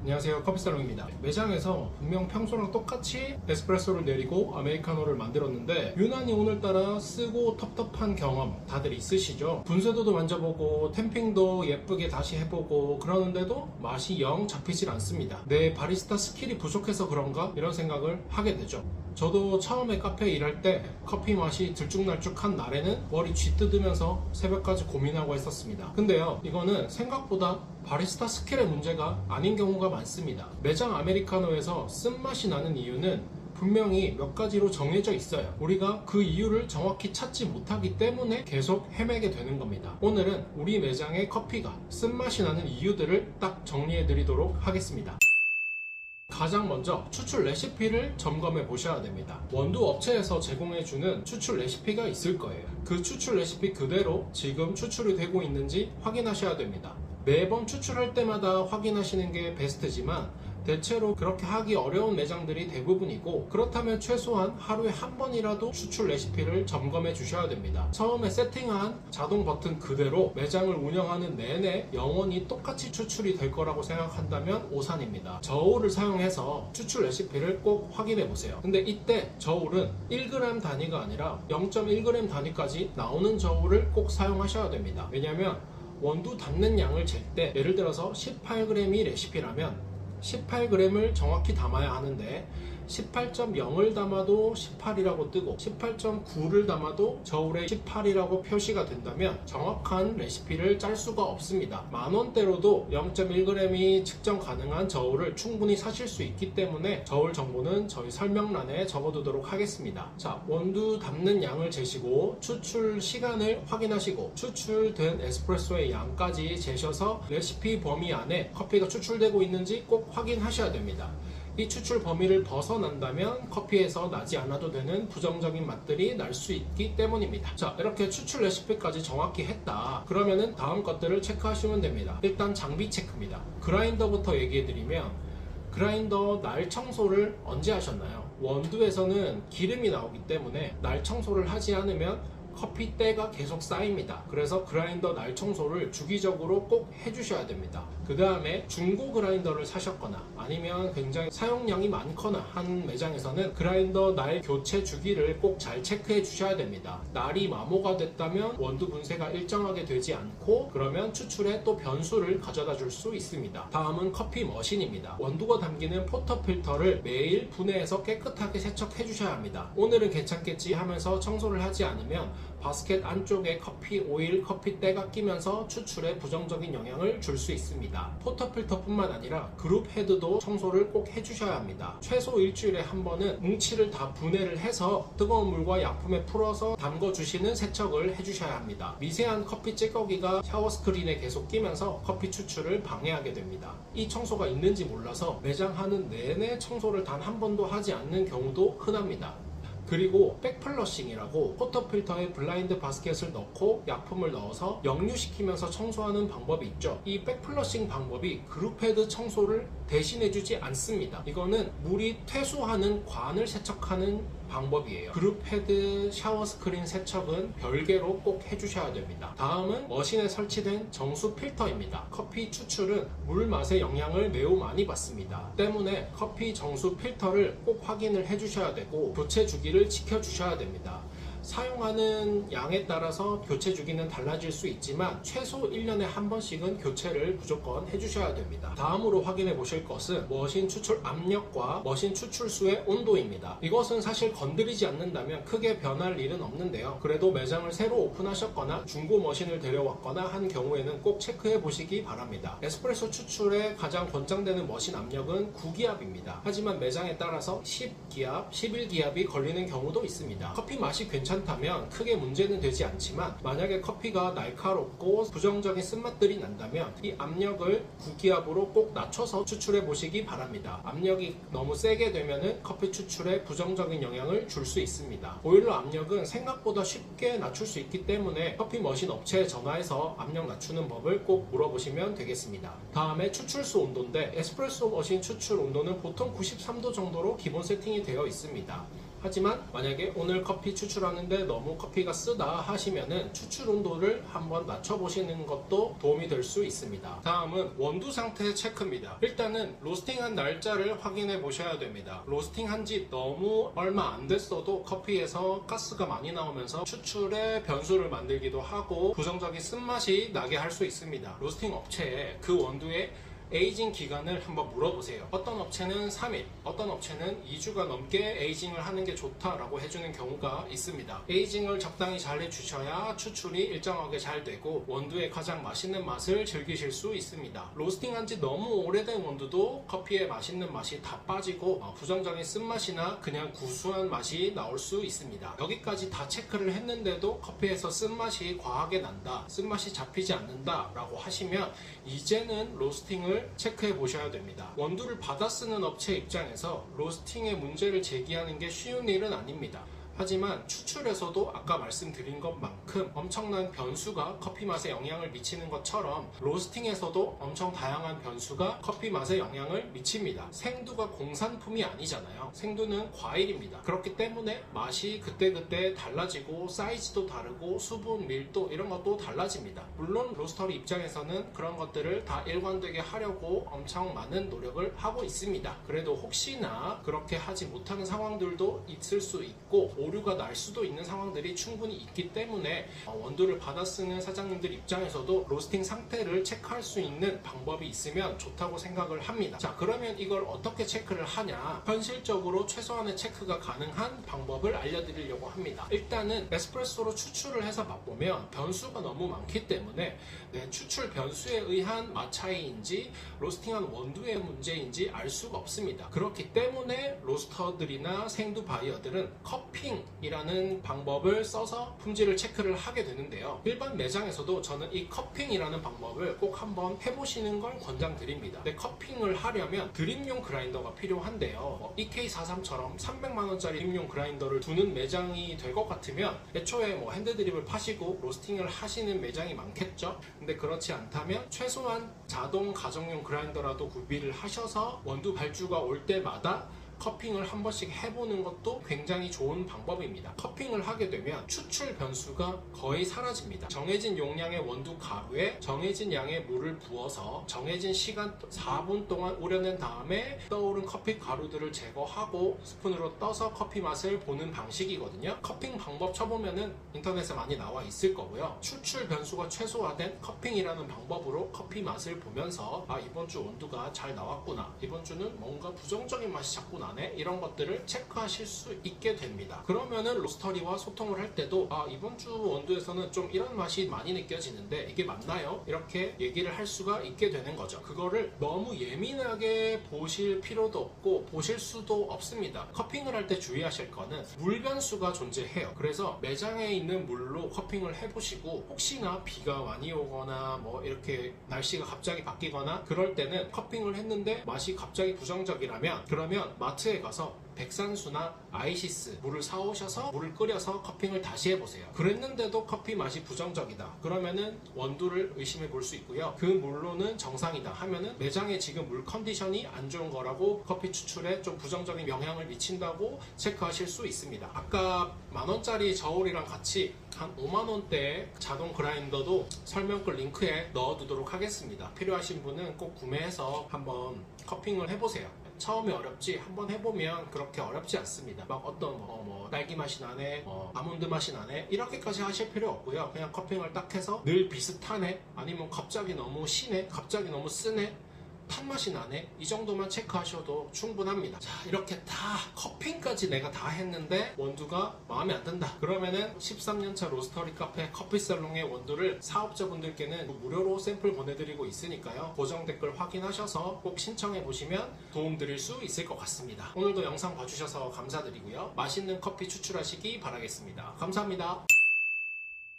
안녕하세요, 커피살롱입니다. 매장에서 분명 평소랑 똑같이 에스프레소를 내리고 아메리카노를 만들었는데 유난히 오늘따라 쓰고 텁텁한 경험 다들 있으시죠? 분쇄도도 만져보고 템핑도 예쁘게 다시 해보고 그러는데도 맛이 영 잡히질 않습니다. 내 바리스타 스킬이 부족해서 그런가? 이런 생각을 하게 되죠. 저도 처음에 카페에 일할 때 커피 맛이 들쭉날쭉한 날에는 머리 쥐뜯으면서 새벽까지 고민하고 했었습니다. 근데요, 이거는 생각보다 바리스타 스킬의 문제가 아닌 경우가 많습니다. 매장 아메리카노에서 쓴맛이 나는 이유는 분명히 몇 가지로 정해져 있어요. 우리가 그 이유를 정확히 찾지 못하기 때문에 계속 헤매게 되는 겁니다. 오늘은 우리 매장의 커피가 쓴맛이 나는 이유들을 딱 정리해 드리도록 하겠습니다. 가장 먼저 추출 레시피를 점검해 보셔야 됩니다. 원두 업체에서 제공해주는 추출 레시피가 있을 거예요. 그 추출 레시피 그대로 지금 추출이 되고 있는지 확인하셔야 됩니다. 매번 추출할 때마다 확인하시는 게 베스트지만 대체로 그렇게 하기 어려운 매장들이 대부분이고, 그렇다면 최소한 하루에 한 번이라도 추출 레시피를 점검해 주셔야 됩니다. 처음에 세팅한 자동 버튼 그대로 매장을 운영하는 내내 영원히 똑같이 추출이 될 거라고 생각한다면 오산입니다. 저울을 사용해서 추출 레시피를 꼭 확인해 보세요. 근데 이때 저울은 1g 단위가 아니라 0.1g 단위까지 나오는 저울을 꼭 사용하셔야 됩니다. 왜냐하면 원두 담는 양을 잴 때 예를 들어서 18g이 레시피라면 18g을 정확히 담아야 하는데 18.0을 담아도 18이라고 뜨고 18.9를 담아도 저울에 18이라고 표시가 된다면 정확한 레시피를 짤 수가 없습니다. 만원대로도 0.1g이 측정 가능한 저울을 충분히 사실 수 있기 때문에 저울 정보는 저희 설명란에 적어두도록 하겠습니다. 자, 원두 담는 양을 재시고 추출 시간을 확인하시고 추출된 에스프레소의 양까지 재셔서 레시피 범위 안에 커피가 추출되고 있는지 꼭 확인하셔야 됩니다. 이 추출 범위를 벗어난다면 커피에서 나지 않아도 되는 부정적인 맛들이 날 수 있기 때문입니다. 자, 이렇게 추출 레시피까지 정확히 했다. 그러면은 다음 것들을 체크하시면 됩니다. 일단 장비 체크입니다. 그라인더부터 얘기해드리면, 그라인더 날 청소를 언제 하셨나요? 원두에서는 기름이 나오기 때문에 날 청소를 하지 않으면 커피 때가 계속 쌓입니다. 그래서 그라인더 날 청소를 주기적으로 꼭 해주셔야 됩니다. 그 다음에 중고 그라인더를 사셨거나 아니면 굉장히 사용량이 많거나 한 매장에서는 그라인더 날 교체 주기를 꼭 잘 체크해 주셔야 됩니다. 날이 마모가 됐다면 원두 분쇄가 일정하게 되지 않고 그러면 추출에 또 변수를 가져다 줄 수 있습니다. 다음은 커피 머신입니다. 원두가 담기는 포터 필터를 매일 분해해서 깨끗하게 세척해 주셔야 합니다. 오늘은 괜찮겠지 하면서 청소를 하지 않으면 바스켓 안쪽에 커피 오일, 커피 때가 끼면서 추출에 부정적인 영향을 줄 수 있습니다. 포터 필터뿐만 아니라 그룹 헤드도 청소를 꼭 해주셔야 합니다. 최소 일주일에 한 번은 뭉치를 다 분해를 해서 뜨거운 물과 약품에 풀어서 담궈주시는 세척을 해주셔야 합니다. 미세한 커피 찌꺼기가 샤워 스크린에 계속 끼면서 커피 추출을 방해하게 됩니다. 이 청소가 있는지 몰라서 매장 하는 내내 청소를 단 한 번도 하지 않는 경우도 흔합니다. 그리고 백플러싱이라고 포터 필터에 블라인드 바스켓을 넣고 약품을 넣어서 역류시키면서 청소하는 방법이 있죠. 이 백플러싱 방법이 그룹 헤드 청소를 대신해주지 않습니다. 이거는 물이 퇴수하는 관을 세척하는 방법이에요. 그룹 헤드 샤워 스크린 세척은 별개로 꼭 해주셔야 됩니다. 다음은 머신에 설치된 정수 필터입니다. 커피 추출은 물 맛의 영향을 매우 많이 받습니다. 때문에 커피 정수 필터를 꼭 확인을 해주셔야 되고 교체 주기를 지켜주셔야 됩니다. 사용하는 양에 따라서 교체 주기는 달라질 수 있지만 최소 1년에 한 번씩은 교체를 무조건 해주셔야 됩니다. 다음으로 확인해 보실 것은 머신 추출 압력과 머신 추출수의 온도입니다. 이것은 사실 건드리지 않는다면 크게 변할 일은 없는데요. 그래도 매장을 새로 오픈하셨거나 중고 머신을 데려왔거나 한 경우에는 꼭 체크해 보시기 바랍니다. 에스프레소 추출에 가장 권장되는 머신 압력은 9기압입니다. 하지만 매장에 따라서 10기압, 11기압이 걸리는 경우도 있습니다. 커피 맛이 괜찮다면 크게 문제는 되지 않지만 만약에 커피가 날카롭고 부정적인 쓴맛들이 난다면 이 압력을 9기압으로 꼭 낮춰서 추출해 보시기 바랍니다. 압력이 너무 세게 되면 커피 추출에 부정적인 영향을 줄 수 있습니다. 보일러 압력은 생각보다 쉽게 낮출 수 있기 때문에 커피 머신 업체에 전화해서 압력 낮추는 법을 꼭 물어보시면 되겠습니다. 다음에 추출수 온도인데 에스프레소 머신 추출 온도는 보통 93도 정도로 기본 세팅이 되어 있습니다. 하지만 만약에 오늘 커피 추출하는데 너무 커피가 쓰다 하시면은 추출 온도를 한번 낮춰보시는 것도 도움이 될 수 있습니다. 다음은 원두 상태 체크입니다. 일단은 로스팅한 날짜를 확인해 보셔야 됩니다. 로스팅한 지 너무 얼마 안 됐어도 커피에서 가스가 많이 나오면서 추출에 변수를 만들기도 하고 부정적인 쓴맛이 나게 할 수 있습니다. 로스팅 업체에 그 원두에 에이징 기간을 한번 물어보세요. 어떤 업체는 3일, 어떤 업체는 2주가 넘게 에이징을 하는 게 좋다라고 해주는 경우가 있습니다. 에이징을 적당히 잘 해주셔야 추출이 일정하게 잘 되고 원두의 가장 맛있는 맛을 즐기실 수 있습니다. 로스팅한 지 너무 오래된 원두도 커피의 맛있는 맛이 다 빠지고 부정적인 쓴맛이나 그냥 구수한 맛이 나올 수 있습니다. 여기까지 다 체크를 했는데도 커피에서 쓴맛이 과하게 난다, 쓴맛이 잡히지 않는다 라고 하시면 이제는 로스팅을 체크해 보셔야 됩니다. 원두를 받아 쓰는 업체 입장에서 로스팅의 문제를 제기하는 게 쉬운 일은 아닙니다. 하지만 추출에서도 아까 말씀드린 것만큼 엄청난 변수가 커피 맛에 영향을 미치는 것처럼 로스팅에서도 엄청 다양한 변수가 커피 맛에 영향을 미칩니다. 생두가 공산품이 아니잖아요. 생두는 과일입니다. 그렇기 때문에 맛이 그때그때 달라지고 사이즈도 다르고 수분, 밀도 이런 것도 달라집니다. 물론 로스터리 입장에서는 그런 것들을 다 일관되게 하려고 엄청 많은 노력을 하고 있습니다. 그래도 혹시나 그렇게 하지 못하는 상황들도 있을 수 있고 오류가 날 수도 있는 상황들이 충분히 있기 때문에 원두를 받아 쓰는 사장님들 입장에서도 로스팅 상태를 체크할 수 있는 방법이 있으면 좋다고 생각을 합니다. 자, 그러면 이걸 어떻게 체크를 하냐? 현실적으로 최소한의 체크가 가능한 방법을 알려드리려고 합니다. 일단은 에스프레소로 추출을 해서 맛보면 변수가 너무 많기 때문에 추출 변수에 의한 맛 차이인지 로스팅한 원두의 문제인지 알 수가 없습니다. 그렇기 때문에 로스터들이나 생두 바이어들은 커핑이라는 방법을 써서 품질을 체크를 하게 되는데요. 일반 매장에서도 저는 이 커핑이라는 방법을 꼭 한번 해보시는 걸 권장드립니다. 근데 커핑을 하려면 드립용 그라인더가 필요한데요. EK43처럼 300만원짜리 드립용 그라인더를 두는 매장이 될 것 같으면 애초에 핸드드립을 파시고 로스팅을 하시는 매장이 많겠죠. 근데 그렇지 않다면 최소한 자동 가정용 그라인더라도 구비를 하셔서 원두 발주가 올 때마다 커핑을 한 번씩 해보는 것도 굉장히 좋은 방법입니다. 커핑을 하게 되면 추출 변수가 거의 사라집니다. 정해진 용량의 원두 가루에 정해진 양의 물을 부어서 정해진 시간 4분 동안 우려낸 다음에 떠오른 커피 가루들을 제거하고 스푼으로 떠서 커피 맛을 보는 방식이거든요. 커핑 방법 쳐보면은 인터넷에 많이 나와 있을 거고요. 추출 변수가 최소화된 커핑이라는 방법으로 커피 맛을 보면서 이번 주 원두가 잘 나왔구나, 이번 주는 뭔가 부정적인 맛이 자꾸 나, 이런 것들을 체크하실 수 있게 됩니다. 그러면은 로스터리와 소통을 할 때도 이번 주 원두에서는 좀 이런 맛이 많이 느껴지는데 이게 맞나요? 이렇게 얘기를 할 수가 있게 되는 거죠. 그거를 너무 예민하게 보실 필요도 없고 보실 수도 없습니다. 커핑을 할 때 주의하실 거는 물 변수가 존재해요. 그래서 매장에 있는 물로 커핑을 해보시고 혹시나 비가 많이 오거나 이렇게 날씨가 갑자기 바뀌거나 그럴 때는 커핑을 했는데 맛이 갑자기 부정적이라면 그러면 마트에 가서 백산수나 아이시스 물을 사오셔서 물을 끓여서 커핑을 다시 해보세요. 그랬는데도 커피 맛이 부정적이다 그러면은 원두를 의심해 볼 수 있고요. 그 물로는 정상이다 하면은 매장에 지금 물 컨디션이 안 좋은 거라고 커피 추출에 좀 부정적인 영향을 미친다고 체크하실 수 있습니다. 아까 만원짜리 저울이랑 같이 한 5만원대 자동 그라인더도 설명글 링크에 넣어두도록 하겠습니다. 필요하신 분은 꼭 구매해서 한번 커핑을 해보세요. 처음에 어렵지 한번 해보면 그렇게 어렵지 않습니다. 막 어떤 딸기 맛이 나네, 아몬드 맛이 나네 이렇게까지 하실 필요 없고요. 그냥 커핑을 딱 해서 늘 비슷하네, 아니면 갑자기 너무 시네, 갑자기 너무 쓰네, 탄맛이 나네, 이 정도만 체크하셔도 충분합니다. 자, 이렇게 다 커핑까지 내가 다 했는데 원두가 마음에 안 든다 그러면은 13년차 로스터리 카페 커피살롱의 원두를 사업자분들께는 무료로 샘플 보내드리고 있으니까요. 고정 댓글 확인하셔서 꼭 신청해 보시면 도움 드릴 수 있을 것 같습니다. 오늘도 영상 봐주셔서 감사드리고요. 맛있는 커피 추출하시기 바라겠습니다. 감사합니다.